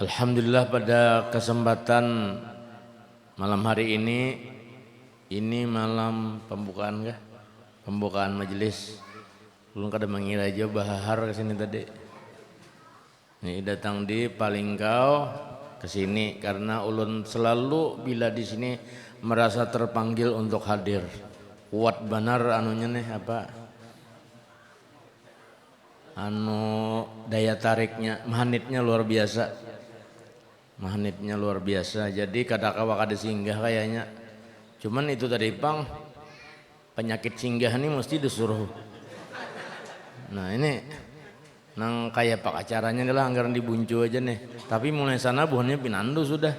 Alhamdulillah pada kesempatan malam hari ini malam pembukaan kah? Pembukaan majelis. Belum kada mengira aja bahar kesini tadi. Ini datang di Palingkau kesini karena ulun selalu bila di sini merasa terpanggil untuk hadir. Kuat benar anunya nih apa? Daya tariknya, magnetnya luar biasa. Magnetnya luar biasa. Jadi kadang-kadang kada singgah kayaknya. Cuman itu tadi pang penyakit singgah ini mesti disuruh. Nah ini nang kayak pak acaranya nih lah anggaran dibuncu aja nih. Tapi mulai sana buahnya pinandu sudah.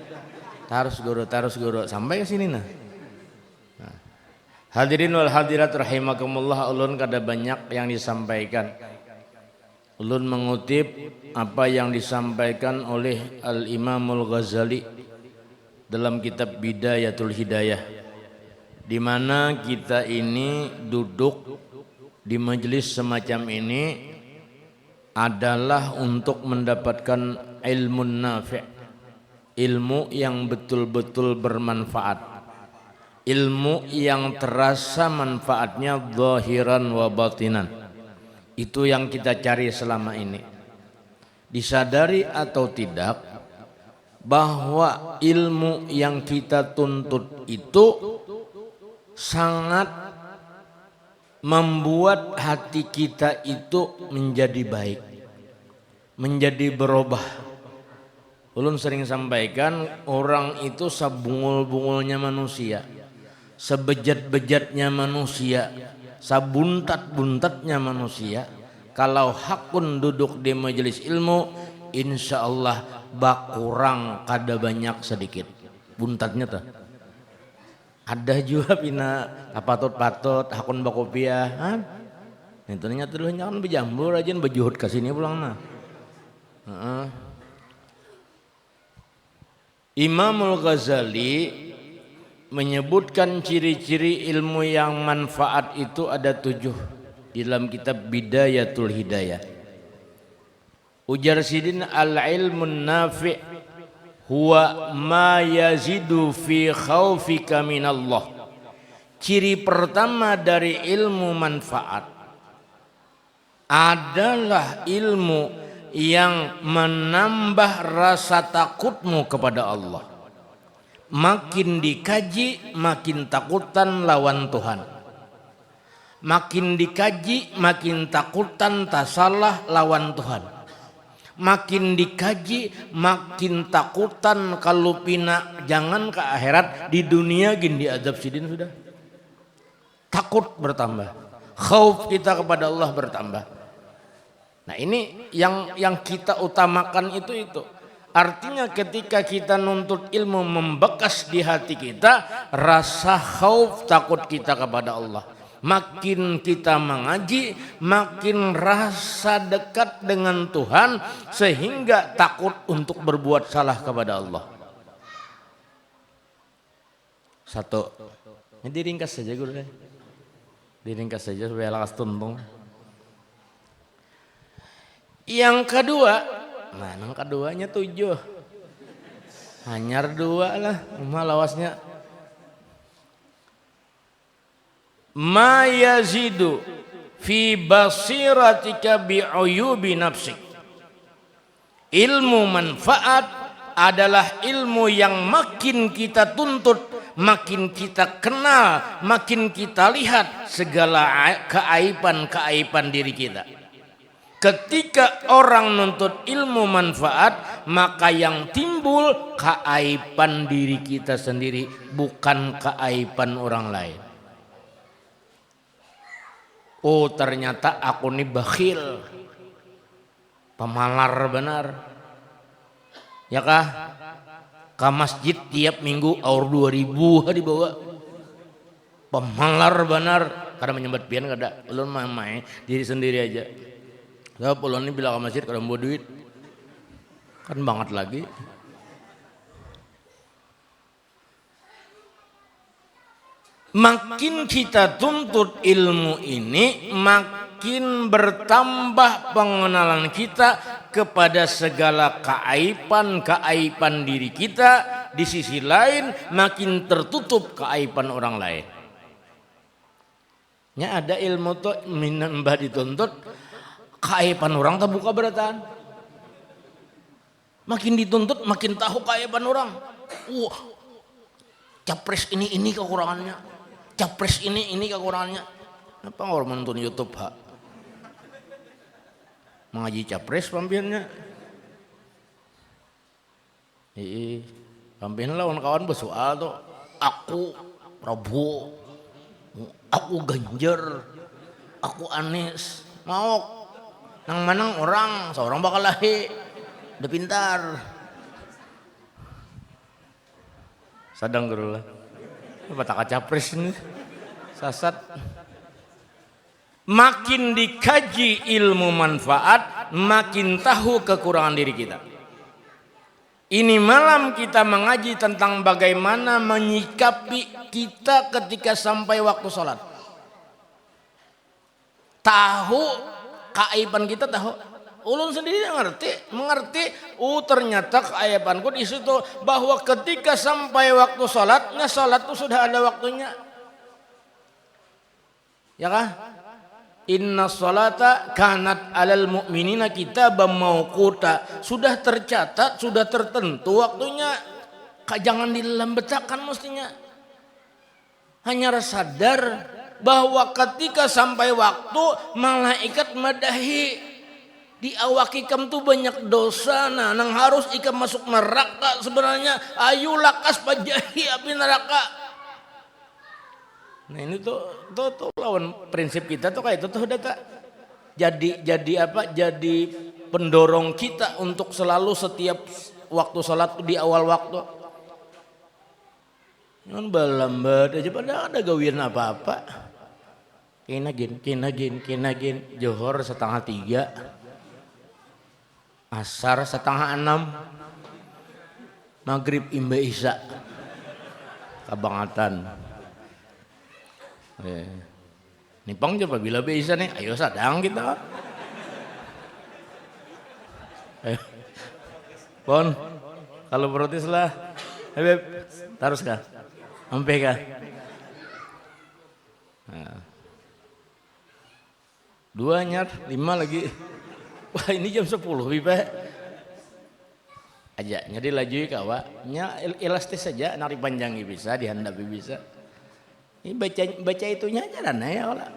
Tarus guru sampai ke sini nah. Hadirin wal hadirat rahimakumullah, ulun kada banyak yang disampaikan. Ulun mengutip apa yang disampaikan oleh Al-Imamul Ghazali dalam kitab Bidayatul Hidayah, di mana kita ini duduk di majelis semacam ini adalah untuk mendapatkan ilmu nafi', ilmu yang betul-betul bermanfaat, ilmu yang terasa manfaatnya zahiran wa batinan. Itu yang kita cari selama ini. Disadari atau tidak bahwa ilmu yang kita tuntut itu sangat membuat hati kita itu menjadi baik, menjadi berubah. Ulun sering sampaikan, orang itu sabungul-bungulnya manusia, sebejat-bejatnya manusia, sabuntat-buntatnya manusia, kalau hakun duduk di majelis ilmu, insya Allah bakurang kada banyak sedikit buntatnya tuh. Ada juga pina patut hakun bakopiah, itu nyata dulu jangan bejambur aja bejuhut ke sini pulang nah. Imamul Ghazali menyebutkan ciri-ciri ilmu yang manfaat itu ada 7 dalam kitab Bidayatul Hidayah. Ujar sidin al-ilmun nafi' huwa ma yazidu fi khaufika minallah. Ciri pertama dari ilmu manfaat adalah ilmu yang menambah rasa takutmu kepada Allah. Makin dikaji makin takutan lawan Tuhan, makin dikaji makin takutan tak salah lawan Tuhan, makin dikaji makin takutan kalau pina jangan ke akhirat, di dunia gini diazab sidin sudah. Takut bertambah, khauf kita kepada Allah bertambah. Nah ini yang kita utamakan itu. Artinya ketika kita nuntut ilmu membekas di hati kita rasa khauf, takut kita kepada Allah. Makin kita mengaji makin rasa dekat dengan Tuhan sehingga takut untuk berbuat salah kepada Allah. Satu, ini diringkas saja guru, diringkas saja supaya lakas tuntung. Yang kedua, nah yang keduanya 7, hanyar 2 lah, lawasnya. Ma yazidu fi basiratika bi'uyubi nafsik. Ilmu manfaat adalah ilmu yang makin kita tuntut, makin kita kenal, makin kita lihat segala keaiban-keaiban diri kita. Ketika orang nuntut ilmu manfaat, maka yang timbul keaiban diri kita sendiri, bukan keaiban orang lain. Oh ternyata aku ini bakhil, pemalar benar. Ya kah? Ke masjid tiap minggu aur 2000 dibawa. Pemalar benar, karena menyembat pian kada. Ulun main diri sendiri aja. Saya pulang ini bila ke masjid kada mau duit, kan banget lagi. Makin kita tuntut ilmu ini, makin bertambah pengenalan kita kepada segala keaiban diri kita, di sisi lain makin tertutup keaiban orang lain. Nya ada ilmu tuh mbah dituntut keaiban orang terbuka beratan. Makin dituntut makin tahu keaiban orang. Wah, capres ini kekurangannya. Capres ini kekurangannya. Apa orang nonton YouTube, Pak? Mengaji capres pampirnya. Pampirnya lawan kawan bersoal tuh. Aku Prabowo, aku Ganjar, aku Anies. Mau nang manang orang, seorang bakal lahir. Udah pintar. Sadang gerulah. Apa tak capres ini? Sasat. Makin dikaji ilmu manfaat, makin tahu kekurangan diri kita. Ini malam kita mengaji tentang bagaimana menyikapi kita ketika sampai waktu sholat. Tahu keaiban kita, tahu. Ulun sendiri mengerti. Ternyata keaibanku di situ, bahwa ketika sampai waktu sholatnya, sholat itu sudah ada waktunya. Ya kah? Inna sholata kanat alal mu'minina kitaban mauquta. Sudah tercatat, sudah tertentu waktunya. Jangan dilembetakan mestinya. Hanya sadar bahwa ketika sampai waktu, malaikat madahi. Di awak ikam tuh banyak dosa, nah nang harus ikam masuk neraka sebenarnya. Ayo lakas pajahi api neraka. Nah ini tuh lawan prinsip kita tuh kayak itu tuh data. Jadi apa? Jadi pendorong kita untuk selalu setiap waktu sholat di awal waktu. Jangan balambat aja pada ada gawian apa-apa. Kinagin. Johor 2:30, asar 5:30, maghrib imba isya, kabangatan. Nipang coba bila bisa nih, ayo sadang kita. Pon, kalau protes lah, Beb, terus kah? Sampai kah? Nah. 2 nyar, 5 lagi. Wah ini jam 10 Bipa. Aja, jadi laju kawa, nya elastis saja, nari panjangi bisa, dihandapi bisa. Ini baca itunya aja dan ya kalau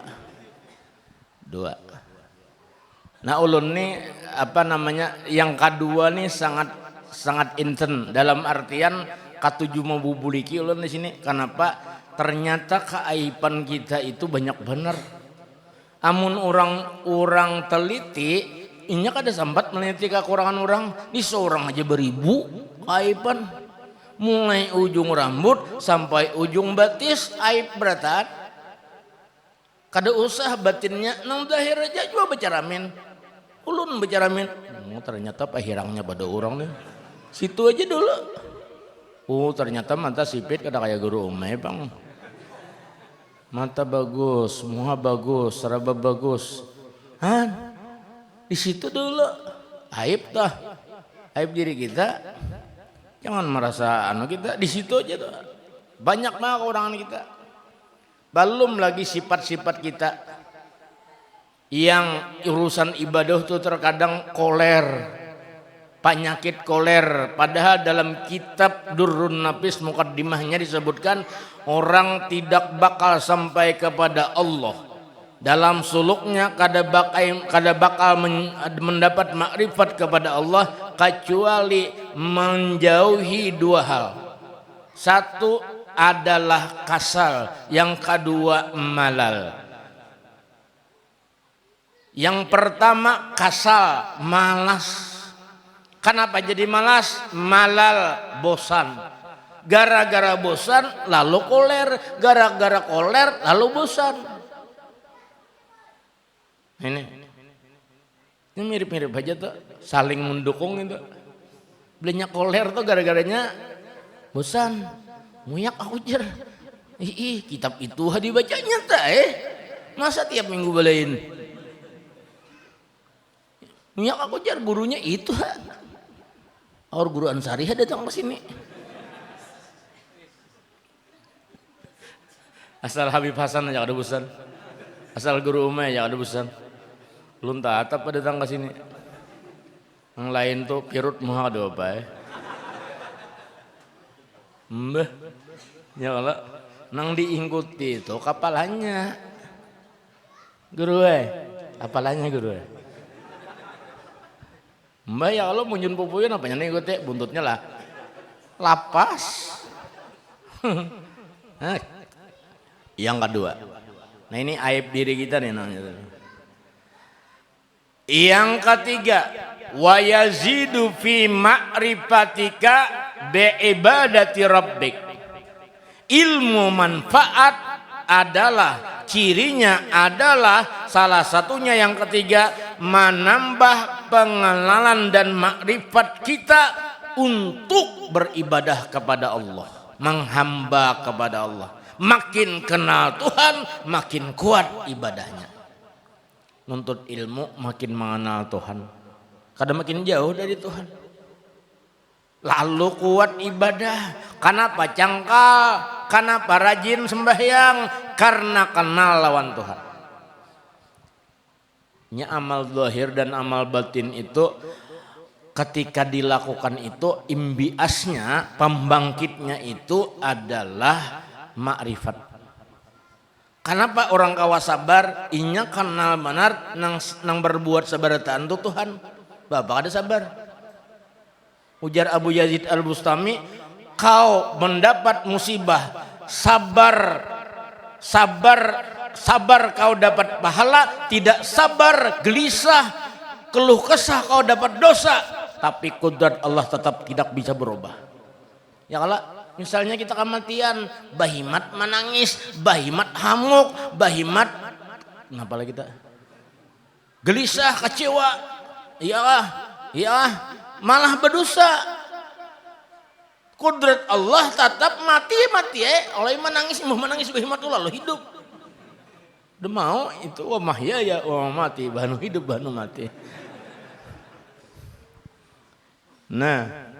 2. Nah ulun nih apa namanya yang kedua nih sangat inten dalam artian katuju membubuliki ulun di sini. Kenapa? Ternyata keaiban kita itu banyak benar. Amun orang teliti, ini kada sambat meneliti kekurangan orang. Di seorang aja beribu keaiban. Mulai ujung rambut sampai ujung batis aib beratan. Kada usah batinnya, nang dahir aja juga becaramin. Ulun becaramin. Ternyata pahirangnya pada orang nih. Situ aja dulu. Ternyata mata sipit kada kayak guru umay bang. Mata bagus, muka bagus, seraba bagus. Di situ dulu. Aib tah. Aib diri kita. Jangan merasa kita di situ aja tuh. Banyak banget kekurangan kita. Belum lagi sifat-sifat kita yang urusan ibadah tuh terkadang koler, penyakit koler. Padahal dalam kitab Durrun Nafis mukaddimahnya disebutkan orang tidak bakal sampai kepada Allah. Dalam suluknya kada bakal mendapat makrifat kepada Allah kecuali menjauhi 2 hal. 1 adalah kasal, yang kedua malal. Yang pertama kasal, malas. Kenapa jadi malas? Malal, bosan. Gara-gara bosan lalu koler, gara-gara koler lalu bosan. Ini mirip-mirip aja tuh, saling mendukung itu. Belinya koler tuh gara-garanya bosan, muyak aku jer. Kitab itu dibacanya tak masa tiap minggu belain. Nya aku jar gurunya itu Or guru Ansari datang ke sini. Asal Habib Hasan aja ada bosan. Asal guru Umay aja ada bosan. Lunta atap datang ke sini. Yang lain tuh pirut muha ada apa ya? Mbah. Ya Allah, nang diingkuti itu kapalannya. Guru kapalannya guru. Mbah ya Allah munjun pupuyun apa nya ngikuti buntutnya lah. Lapas. Yang kedua. Nah ini aib diri kita nih namanya. Yang ketiga, wa yazidu fi ma'rifatika bi ibadati rabbik. Ilmu manfaat adalah cirinya adalah salah satunya yang ketiga menambah pengenalan dan makrifat kita untuk beribadah kepada Allah, menghamba kepada Allah. Makin kenal Tuhan, makin kuat ibadahnya. Nuntut ilmu makin mengenal Tuhan. Kadang makin jauh dari Tuhan. Lalu kuat ibadah. Kenapa cangkal? Kenapa rajin sembahyang? Karena kenal lawan Tuhan. Nya amal zahir dan amal batin itu ketika dilakukan itu imbiasnya, pembangkitnya itu adalah makrifat. Kenapa orang kawa sabar? Inya kenal benar nang berbuat sabaratan itu Tuhan. Bapak ada sabar. Ujar Abu Yazid Al-Bustami, kau mendapat musibah, sabar kau dapat pahala, tidak sabar gelisah, keluh kesah kau dapat dosa, tapi kudrat Allah tetap tidak bisa berubah. Ya kalau misalnya kita kematian, bahimat menangis, bahimat hamuk, bahimat kenapa lagi kita gelisah, kecewa, ya malah berdosa. Kudrat Allah tetap mati oleh menangis bahimat lalu hidup. Udah mau itu wa mahya ya wa mati, banu hidup banu mati. Nah,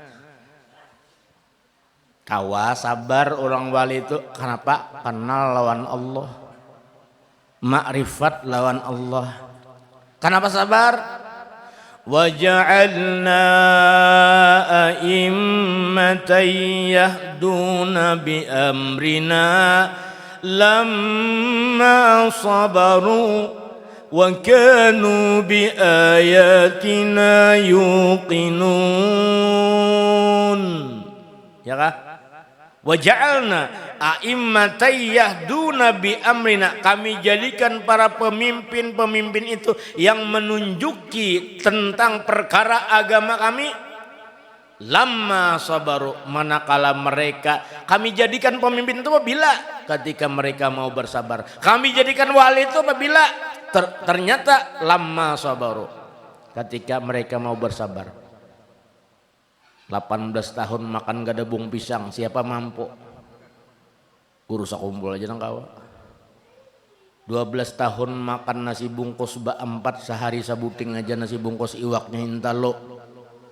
kawa sabar orang wali itu kenapa? Kenal lawan Allah, makrifat lawan Allah. Kenapa sabar? وَجَعَلْنَا أَئِمَّةً يَهْدُونَ بِأَمْرِنَا لَمَّا صَبَرُوا وَكَانُوا بِآيَاتِنَا يُوقِنُونَ. Ya kah? Waja'alna a'immatan yahduna bi amrina, kami jadikan para pemimpin-pemimpin itu yang menunjuki tentang perkara agama kami. Lamma sabaru, manakala mereka kami jadikan pemimpin itu apabila ketika mereka mau bersabar. Kami jadikan wali itu apabila ternyata lamma sabaru, ketika mereka mau bersabar. 18 tahun makan gadabung pisang, siapa mampu? Guru sakumpul aja nang kawa. 12 tahun makan nasi bungkus bak 4 sehari sabuting aja nasi bungkus iwaknya hintalo.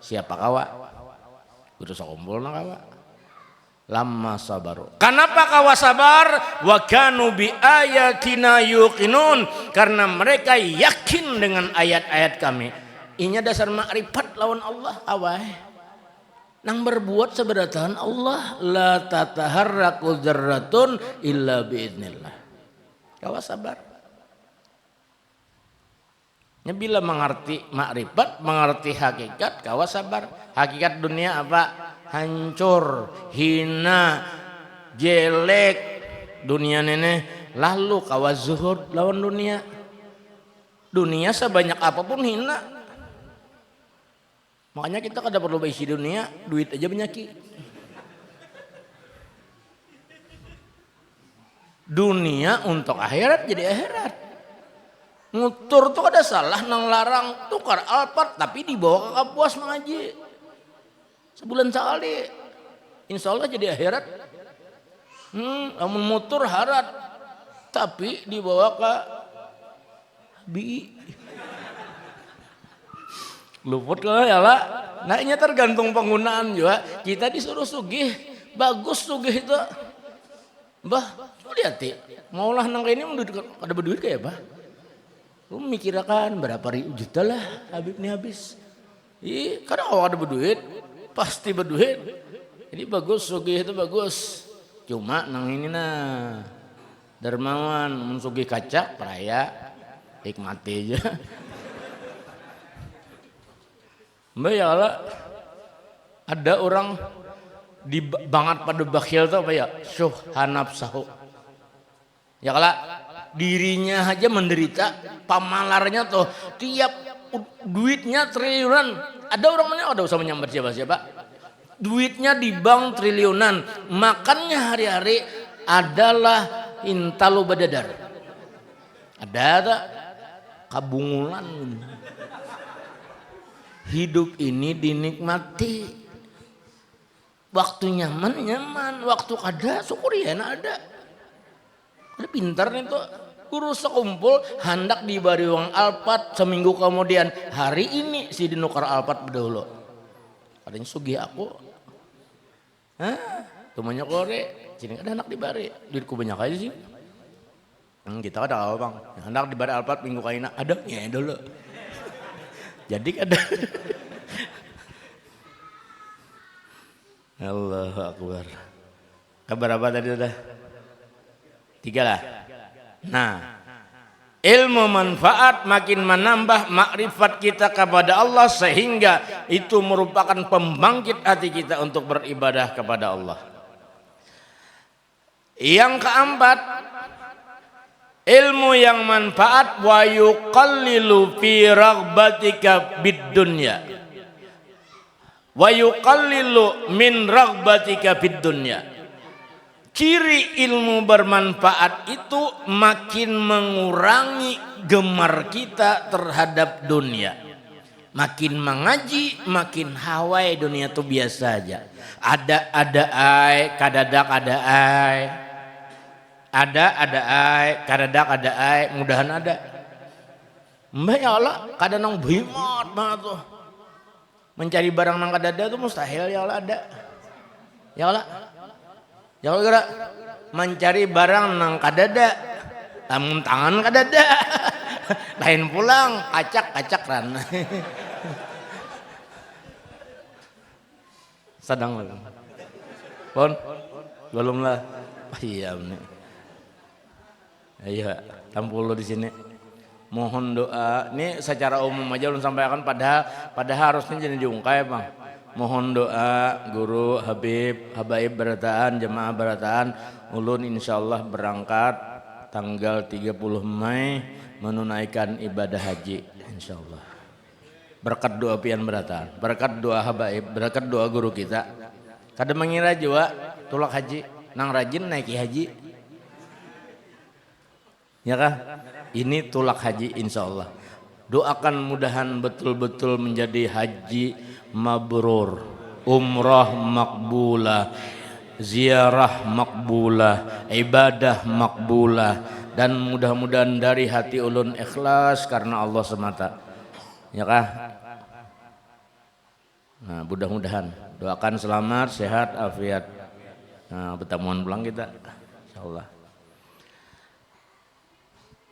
Siapa kawa? Guru sakumpul nang kawa. Lama sabaru. Kenapa kawa sabar? Wa kanu bi ayatina yuqinun, karena mereka yakin dengan ayat-ayat kami. Inya dasar makrifat lawan Allah awai. Nang berbuat seberatan Allah, la tataharraku dzarratun illa biidznillah. Kawa sabar. Ya bila mengerti makrifat, mengerti hakikat, kawa sabar. Hakikat dunia apa? Hancur, hina, jelek dunia nene. Lalu kawa zuhud lawan dunia. Dunia sebanyak apapun hina. Makanya kita kada perlu isi dunia, duit aja penyakit. Dunia untuk akhirat jadi akhirat. Ngutur tuh kada salah, nang larang tukar alpat tapi dibawa ke kapuas mengaji. Sebulan sekali. Insya Allah jadi akhirat. Namun mutur harat tapi dibawa ke bi. Luput kalau ya lah. Nah ini tergantung penggunaan juga. Kita disuruh sugih, bagus sugih itu. Bah, lihat maulah nang ini ada berduit kayak bah. Lu mikirkan berapa ribu juta lah Habib nih habis. Kadang kalau ada berduit, pasti berduit. Jadi bagus sugih itu bagus. Cuma nang ini nah dermawan mensugih kaca peraya hikmati aja. Mbak ya Allah, ada orang banget pada bakhil tuh apa ya? Syuhanafsahu. Ya kalau dirinya aja menderita, pamalarnya tuh tiap duitnya triliunan. Ada orangnya ada usah menyambar siapa-siapa. Duitnya di bank triliunan, makannya hari-hari adalah intalu badadar. Ada kabungulan. Hidup ini dinikmati. Waktu nyaman, waktu ada syukuri ya ada. Ada pintar nih tuh. Guru sekumpul hendak diberi uang alpat seminggu kemudian hari ini si dinukar alpat berdahulu. Katanya sugih aku. Hah? Tumanya kore, sini ada anak dibari. Duitku banyak aja sih. Kita ada apa bang? Hendak dibari alpat minggu kaina ada ya dulu. Jadi ada. Allahu Akbar. Kabar apa tadi udah? 3 lah. Nah, ilmu manfaat makin menambah makrifat kita kepada Allah sehingga itu merupakan pembangkit hati kita untuk beribadah kepada Allah. Yang keempat, ilmu yang manfaat wa yuqallilu fi raghbatika bid dunya wa yuqallilu min raghbatika bid dunya. Ciri ilmu bermanfaat itu makin mengurangi gemar kita terhadap dunia. Makin mengaji, makin hawai dunia itu biasa aja. Ada ai, kadadak ada ai. Ada ai, kadadak ada ai, mudahan ada. Mbak ya Allah, kadang nang bimot banget tuh. Mencari barang nang kadada tuh mustahil ya Allah ada. Ya Allah. Ya Allah mencari barang nang kadada. Lamun tangan kadada. Lain pulang kacak ran. Sadang lah. Pon, belum lah. Iya bener. Iya, tampul di sini. Mohon doa. Ini secara umum aja belum sampaikan padahal harusnya jadi diungkap, Bang. Mohon doa guru Habaib berataan, jemaah berataan ulun insyaallah berangkat tanggal 30 Mei menunaikan ibadah haji insyaallah. Berkat doa pian berataan, berkat doa Habaib, berkat doa guru kita. Kada mengira juga tulak haji, nang rajin naiki haji. Ya kah? Ini tulak haji insyaallah. Doakan mudahan betul-betul menjadi haji mabrur, umrah makbulah, ziarah makbulah, ibadah makbulah, dan mudah-mudahan dari hati ulun ikhlas karena Allah semata. Ya kah? Nah, mudah-mudahan doakan selamat, sehat, afiat. Nah, pertemuan pulang kita insyaallah.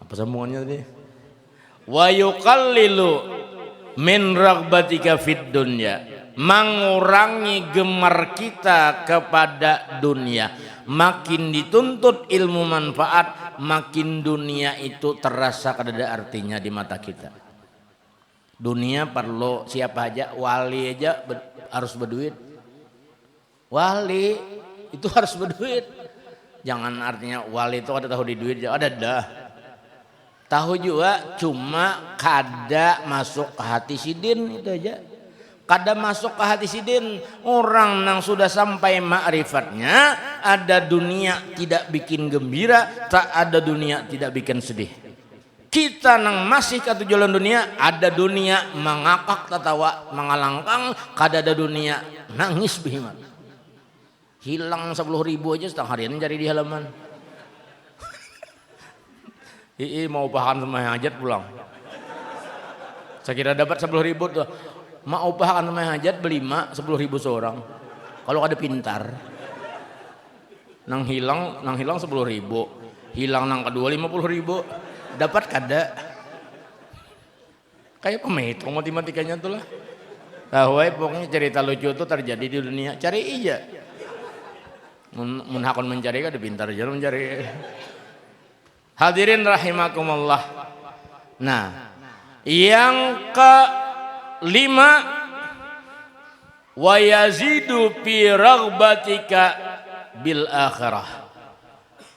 Apa sambungannya tadi? Wa yuqallilu min raghbatika fid dunya, mengurangi gemar kita kepada dunia. Makin dituntut ilmu manfaat, makin dunia itu terasa kada artinya di mata kita. Dunia perlu siapa aja, wali aja harus berduit. Wali itu harus berduit. Jangan artinya wali itu ada tahu di duit, ada dah. Tahu juga cuma kada masuk ke hati sidin itu aja. Kada masuk ke hati sidin. Orang yang sudah sampai ma'rifatnya, ada dunia tidak bikin gembira, tak ada dunia tidak bikin sedih. Kita nang masih ke tujuan dunia, ada dunia mengakak tertawa, mengalangkang, kada ada dunia nangis bihimat. Hilang 10.000 aja setengah harian cari di halaman. Mau bahan sama hajat pulang. Saya kira dapat 10.000 tuh. mak upah kan namanya hajat berlima 10.000 seorang. Kalau ada pintar, nang hilang 10.000, hilang nang kedua 50.000, dapat kada. Kayak pemhitung matematikanya tuh lah. Tahu pokoknya cerita lucu itu terjadi di dunia. Cari iya. Mun hakon mencari kada pintar aja mencari. Hadirin rahimakumullah. Nah, yang kelima, wa yazidu fi raghbatika bil akhirah.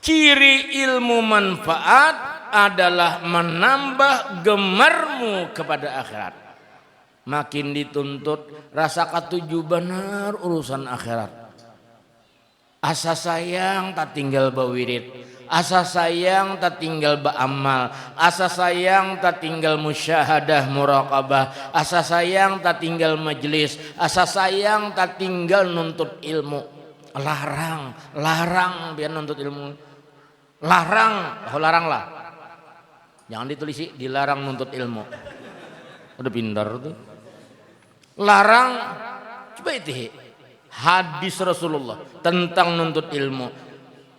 Ciri ilmu manfaat adalah menambah gemarmu kepada akhirat. Makin dituntut rasa katuju benar urusan akhirat. Asa sayang tak tinggal bawirid, asa sayang tak tinggal baamal, asa sayang tak tinggal musyahadah muraqabah, asa sayang tak tinggal majelis, asa sayang tak tinggal nuntut ilmu. Larang biar nuntut ilmu. Larang lah. Jangan ditulis dilarang nuntut ilmu. Udah pintar tuh. Larang, coba itu hadis Rasulullah tentang nuntut ilmu.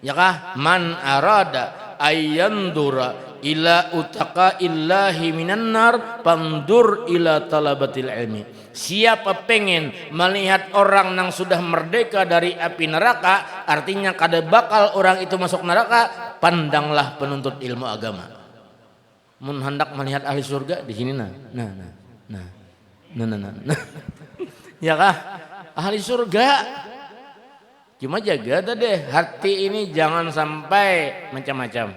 Ya kah? Man arada ayyandura ila utaka illahi minan nar pandur ila talabatil ilmi. Siapa pengen melihat orang yang sudah merdeka dari api neraka, artinya kada bakal orang itu masuk neraka, pandanglah penuntut ilmu agama. Mun hendak melihat ahli surga di sini nah. Ya kah? Ahli surga. Cuma jaga tadi hati ini jangan sampai macam-macam.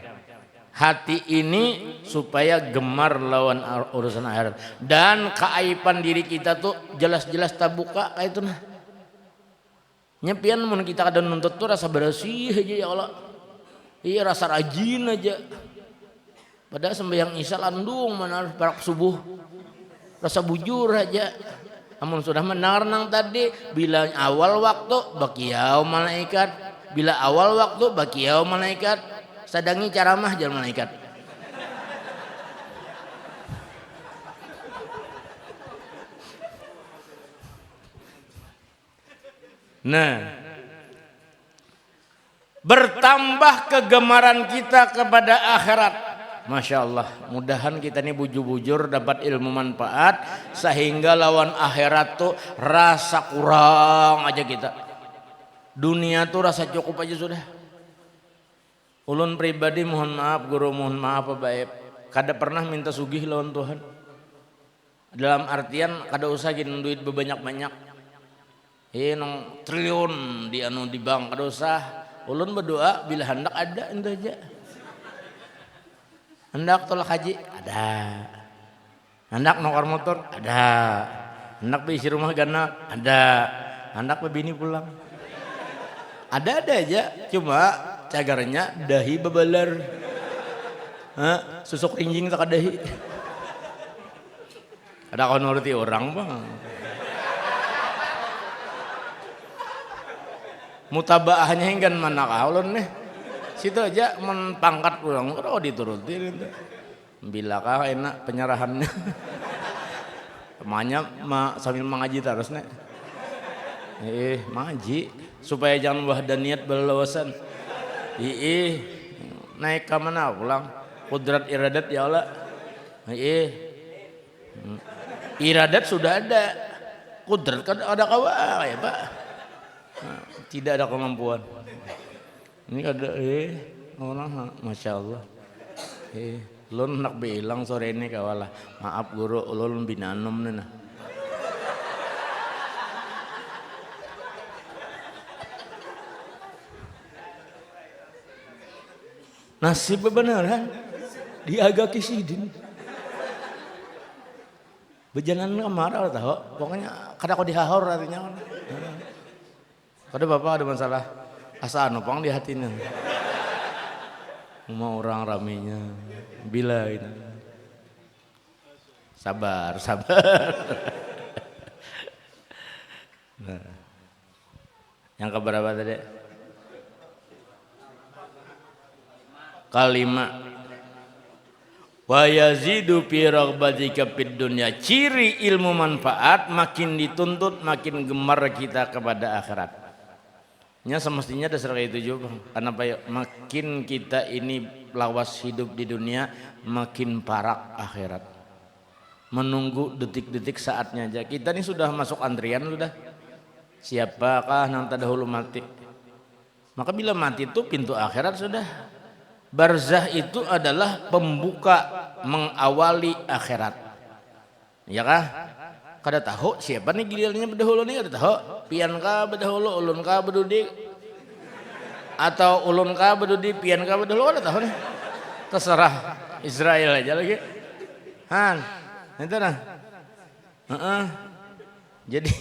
Hati ini supaya gemar lawan urusan akhirat. Dan keaiban diri kita tuh jelas-jelas terbuka kayak itu nah. Nyepian mun kita kadang nuntut tuh rasa bersih aja ya Allah. Iya rasa rajin aja. Padahal sembahyang isya landung mana barak subuh. Rasa bujur aja. Namun sudah menarnang tadi bila awal waktu bakiyau malaikat, bila awal waktu bakiyau malaikat, sadangi caramah jalan malaikat. Nah, bertambah kegemaran kita kepada akhirat. Masya Allah, mudahan kita ini bujur-bujur dapat ilmu manfaat sehingga lawan akhirat tuh rasa kurang aja kita. Dunia tuh rasa cukup aja sudah. Ulun pribadi mohon maaf, guru mohon maaf Pak Baep, kada pernah minta sugih lawan Tuhan. Dalam artian kada usah gini duit bebanyak-banyak. Nong triliun di anu di bank kada usah. Ulun berdoa bila hendak ada ente aja. Hendak tolak haji ada, hendak nukar motor ada, hendak isi rumah ganap ada, hendak bini pulang ada aja. Cuma cagarnya dahi bebalar, susuk rinjing tak dahi. Ada kau nuruti orang bang. Mutabaahnya hingga mana kaulun nih. Situ aja pangkat pulang, oh diturutin itu. Bila kah enak penyerahannya. Temannya sambil mengaji terus nih. Mengaji supaya jangan wahdaniat berlawasan. Naik ke mana pulang? Kudrat iradat ya Allah. Iradat sudah ada. Kudrat kan ada kawa ya Pak. Tidak ada kemampuan. Ini ada orang masya Allah. Lun nak bilang sore ini kawalah. Maaf guru, ulun binanom nih nah. Nasib beneran diagak kisidin. Bejalan kemarau tahu. Pokoknya kada kau dihahor artinya. Kada bapak ada masalah. Asa nopang di hatinya. Mau orang ramenya. Bila ini. Sabar. Nah. Yang keberapa tadi? Kelima. Wa yazidu fi raghbatika fid dunya. Ciri ilmu manfaat makin dituntut makin gemar kita kepada akhirat. Nya semestinya dasar kayak itu juga. Kenapa ya? Makin kita ini lawas hidup di dunia makin parak akhirat. Menunggu detik-detik saatnya aja. Kita ini sudah masuk antrian sudah. Siapakah yang terdahulu mati? Maka bila mati itu pintu akhirat sudah. Barzah itu adalah pembuka mengawali akhirat. Ya kah? Kada tahu siapa nih gilirannya berdahulu nih, kada tahu. Pian ka berdahulu, ulun ka berdudi. Atau ulun ka berdudi, pian ka berdahulu, kada tahu nih. Terserah Israel aja lagi. Han, itu nah. Jadi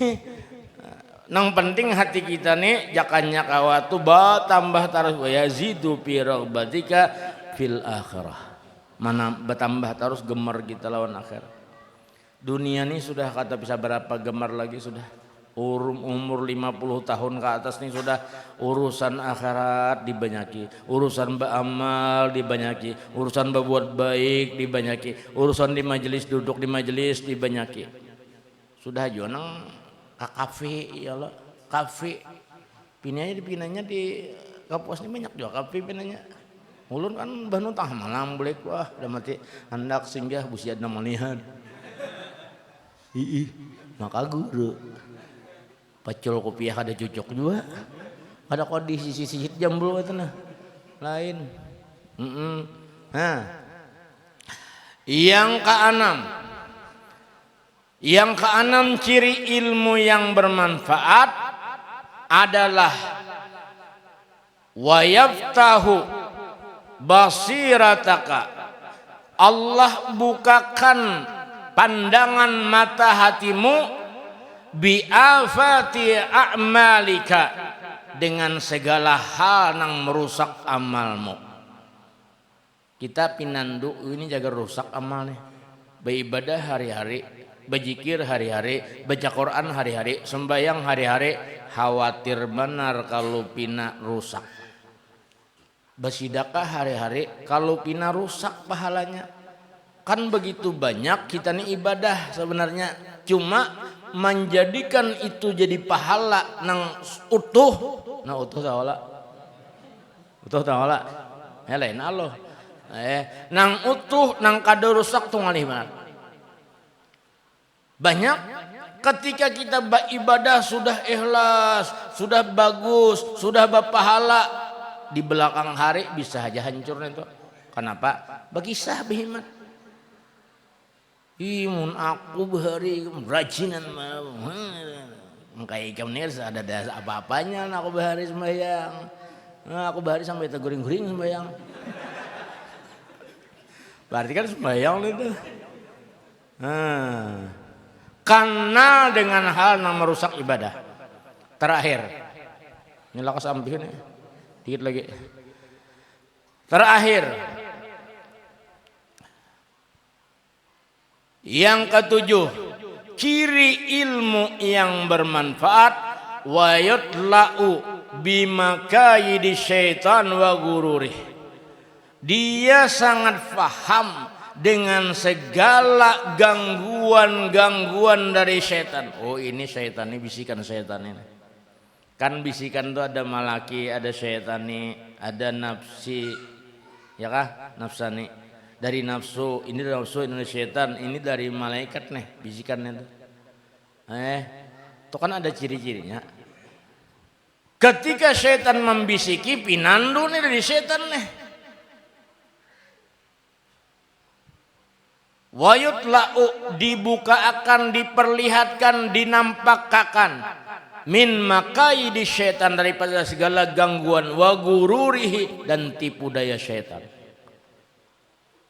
nang penting hati kita nih jakannya kawatu ba tambah terus wa yazidu fi raghbatika fil akhirah. Mana bertambah terus gemar kita lawan akhirat. Dunia nih sudah kata bisa berapa gemar lagi sudah. Umur 50 tahun ke atas nih sudah urusan akhirat dibanyaki, urusan beramal dibanyaki, urusan berbuat baik dibanyaki, urusan di majelis duduk di majelis dibanyaki. Sudah aja nang kafe ya Allah, kafe pinanya di kampus ini banyak juga kafe pinanya. Ulun kan banu tah malam boleh wah udah mati hendak singgah busiad namanihan. Maka guru pacul kopiah ada cocok juga. Ada kondisi sisi jambul itu nah. Lain. Nah. Yang keenam ciri ilmu yang bermanfaat adalah wa yaftahu basirataka. Allah bukakan pandangan mata hatimu bi afati a'malika dengan segala hal yang merusak amalmu. Kita pinandu ini jaga rusak amalnya. Beribadah hari-hari, berzikir hari-hari, baca Quran hari-hari, sembahyang hari-hari, khawatir benar kalau pina rusak. Bersedekah hari-hari, kalau pina rusak pahalanya. Kan begitu banyak kita nih ibadah sebenarnya, cuma menjadikan itu jadi pahala nang utuh, nah utuh tawala, ya lain Allah, nang utuh nang kada rusak tuh ngalih benar. Banyak ketika kita beribadah sudah ikhlas, sudah bagus, sudah berpahala, di belakang hari bisa aja hancur itu. Kenapa? Berkisah behimat. Imun aku bahari rajinan kayak ikan nih ada dasar apa-apanya aku bahari sembahyang. Nah, aku bahari sampai terguring-guring sembahyang. Berarti kan sembahyang itu. Kenal dengan hal yang merusak ibadah. Terakhir, ini lakas ambil nih, dikit lagi. Terakhir, yang ketujuh, ciri ilmu yang bermanfaat wa yutla'u bimakayidi syaitan wa gururih. Dia sangat paham dengan segala gangguan-gangguan dari setan. Oh ini setan ini bisikan setan ini. Kan bisikan itu ada malaki, ada syetani, ada nafsi, ya kah? Nafsani. Dari nafsu, ini dari nafsu, ini dari setan, ini dari malaikat nih bisikannya itu. Itu kan ada ciri-cirinya. Ketika setan membisiki, pinandu nih dari setan nih. Wayutla'u dibuka akan diperlihatkan dinampakkan min makaidi syaitan daripada segala gangguan wa gururihi dan tipu daya syaitan.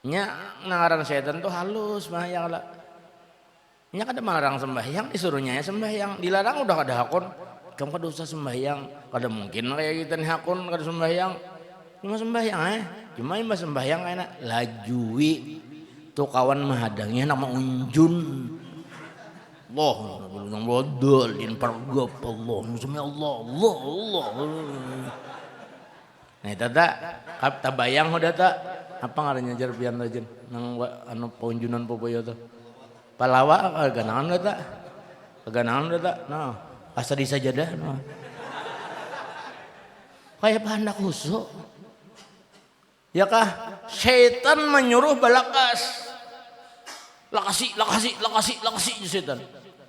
Nya ngaran syaitan tuh halus sembahyang lah. Nya kada melarang sembahyang disuruhnya ya sembahyang, dilarang udah kada hakun. Kamu kada usah sembahyang, kada mungkin kayak kita nih hakun kada sembahyang. Cuma sembahyang cuma imbas sembahyang enak lajui. Tuh kawan menghadangnya nama unjun. Allah yang bodolin pergop Allah. Musmi Allah. Nah tata tabayang udah tak apa ngarannya jar pian rajin nang anu paunjunan popoyo tuh palawa kaganangan udah tak kaganangan udah tak nah asa disajadah nah kayak pahandak khusyuk ya kah setan menyuruh balakas lakasi setan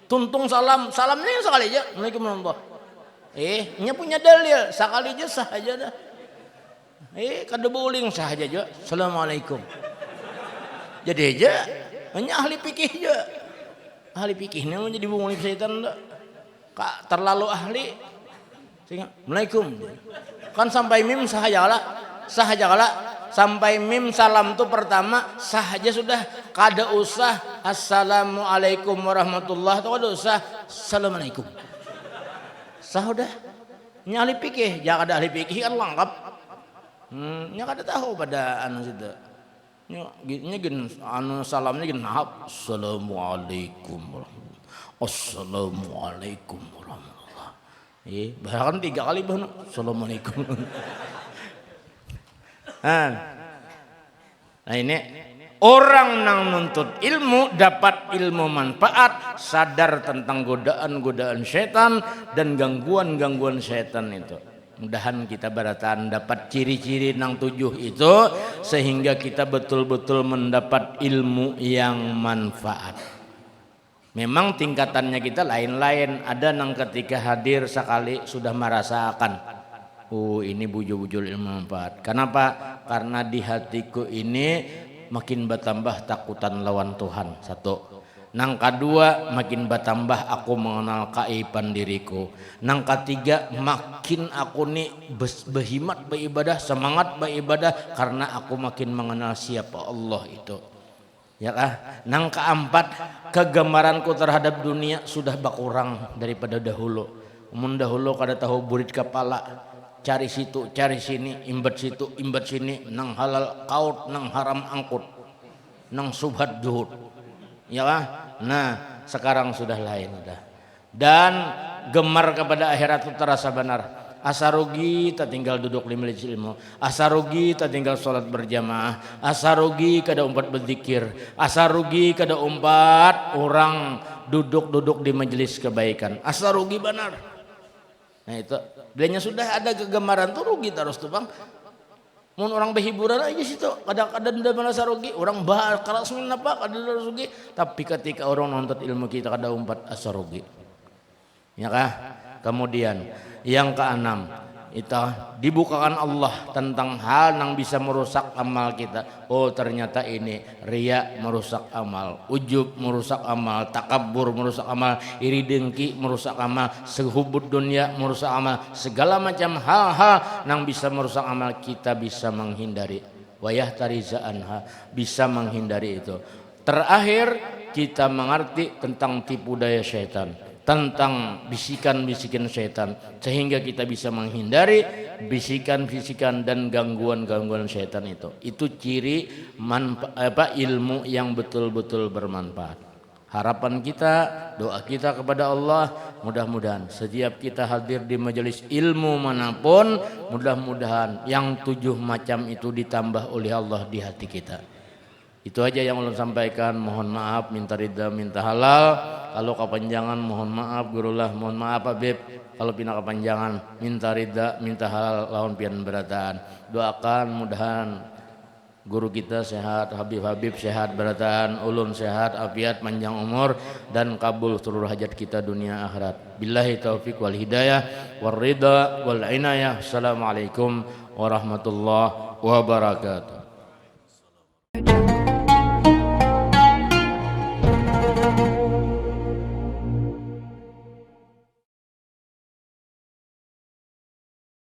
tuntung salamnya sekali aja Assalamualaikum warahmatullahi nya punya dalil sekali aja sah aja dah kada bowling sah aja Assalamualaikum jadi aja hanya ahli fikih aja ahli fikihnya menjadi bungul setan dah kak terlalu ahli sehingga Assalamualaikum kan sampai mim sah aja kala sampai mim salam tuh pertama sah aja sudah kada usah assalamualaikum warahmatullahi tuh kada usah assalamualaikum sah udah nya ahli fikih jangan ada ahli fikih kan lengkap nya kada tahu pada anu situ nya gin anu salamnya gin assalamualaikum assalamualaikum warahmatullahi bahkan 3 kali bah assalamualaikum nah ini orang nang nuntut ilmu dapat ilmu manfaat sadar tentang godaan-godaan setan dan gangguan-gangguan setan itu mudahan kita baratan dapat ciri-ciri nang 7 itu sehingga kita betul-betul mendapat ilmu yang manfaat. Memang tingkatannya kita lain-lain, ada nang ketika hadir sekali sudah merasakan ini bujul-bujul ilmu manfaat. Kenapa? Karena di hatiku ini makin bertambah takutan lawan Tuhan. 1. Nang kedua makin bertambah aku mengenal keaiban diriku. Nang ketiga makin aku nih berhimat beribadah, semangat beribadah karena aku makin mengenal siapa Allah itu. Ya kah? Nang keempat kegemaranku terhadap dunia sudah berkurang daripada dahulu. Dahulu kada tahu burit kepala, cari situ cari sini, imbat situ imbat sini, nang halal kaut nang haram angkut, nang subhat juhud. Ya kah? Nah sekarang sudah lain udah. Dan gemar kepada akhirat itu terasa benar. Asa rugi tak tinggal duduk di majelis ilmu, asa rugi tak tinggal sholat berjamaah, asa rugi kada umpat berzikir, asa rugi kada umpat orang duduk-duduk di majelis kebaikan, asa rugi benar. Nah itu bilanya sudah ada kegemaran tuh rugi terus tuh bang. Mun orang berhiburan aja situ kadang-kadang udah merasa rugi, orang bahar kelas apa kada rugi, tapi ketika orang nonton ilmu kita kada umpat asa rugi. Ya kah? Kemudian yang keenam itu dibukakan Allah tentang hal yang bisa merusak amal kita. Oh ternyata ini riya merusak amal, ujub merusak amal, takabur merusak amal, iri dengki merusak amal, sehubud dunia merusak amal, segala macam hal-hal yang bisa merusak amal kita bisa menghindari. Wayah tariza anha bisa menghindari itu. Terakhir kita mengerti tentang tipu daya syaitan, tentang bisikan-bisikan setan sehingga kita bisa menghindari bisikan-bisikan dan gangguan-gangguan setan itu. Itu ciri ilmu yang betul-betul bermanfaat. Harapan kita, doa kita kepada Allah, mudah-mudahan setiap kita hadir di majelis ilmu manapun, mudah-mudahan yang 7 macam itu ditambah oleh Allah di hati kita. Itu aja yang ulun sampaikan. Mohon maaf, minta ridha, minta halal. Kalau kepanjangan mohon maaf, gurulah mohon maaf Habib. Kalau pina kepanjangan minta ridha, minta halal lawan pian berataan. Doakan mudahan guru kita sehat, Habib sehat berataan, ulun sehat, afiat, panjang umur dan kabul seluruh hajat kita dunia akhirat. Billahi taufik wal hidayah wal ridha wal inayah. Assalamualaikum warahmatullahi wabarakatuh.